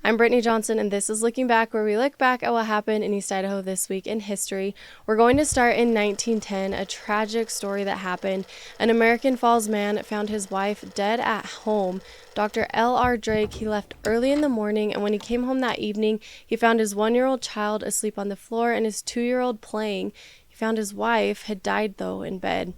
I'm Brittni Johnson, and this is Looking Back, where we look back at what happened in East Idaho this week in history. We're going to start in 1910, a tragic story that happened. An American Falls man found his wife dead at home. Dr. L.R. Drake, he left early in the morning, and when he came home that evening, he found his 1-year-old child asleep on the floor and his 2-year-old playing. He found his wife had died, though, in bed.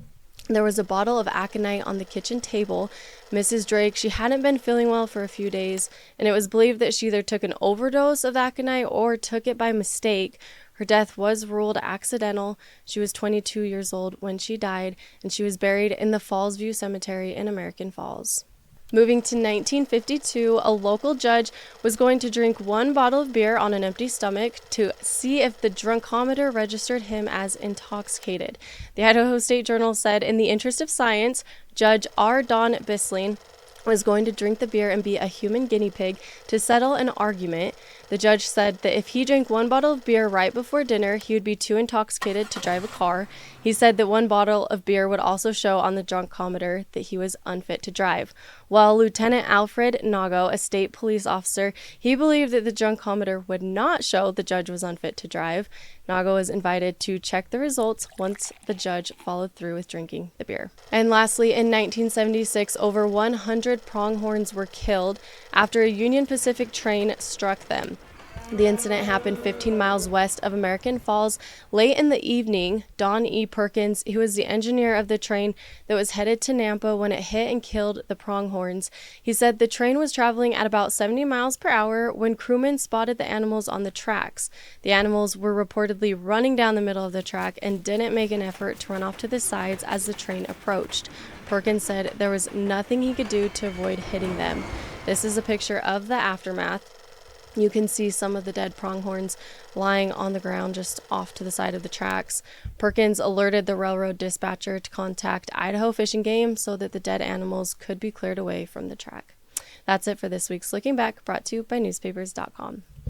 There was a bottle of aconite on the kitchen table. Mrs. Drake, she hadn't been feeling well for a few days, and it was believed that she either took an overdose of aconite or took it by mistake. Her death was ruled accidental. She was 22 years old when she died, and she was buried in the Falls View Cemetery in American Falls. Moving to 1952, a local judge was going to drink 1 bottle of beer on an empty stomach to see if the drunkometer registered him as intoxicated. The Idaho State Journal said, in the interest of science, Judge R. Don Bisling was going to drink the beer and be a human guinea pig to settle an argument. The judge said that if he drank 1 bottle of beer right before dinner, he would be too intoxicated to drive a car. He said that 1 bottle of beer would also show on the drunkometer that he was unfit to drive. While Lieutenant Alfred Nago, a state police officer, he believed that the drunkometer would not show the judge was unfit to drive. Nago was invited to check the results once the judge followed through with drinking the beer. And lastly, in 1976, over 100 pronghorns were killed after a Union Pacific train struck them. The incident happened 15 miles west of American Falls. Late in the evening, Don E. Perkins, who was the engineer of the train that was headed to Nampa when it hit and killed the pronghorns, he said the train was traveling at about 70 miles per hour when crewmen spotted the animals on the tracks. The animals were reportedly running down the middle of the track and didn't make an effort to run off to the sides as the train approached. Perkins said there was nothing he could do to avoid hitting them. This is a picture of the aftermath. You can see some of the dead pronghorns lying on the ground just off to the side of the tracks. Perkins alerted the railroad dispatcher to contact Idaho Fish and Game so that the dead animals could be cleared away from the track. That's it for this week's Looking Back, brought to you by newspapers.com.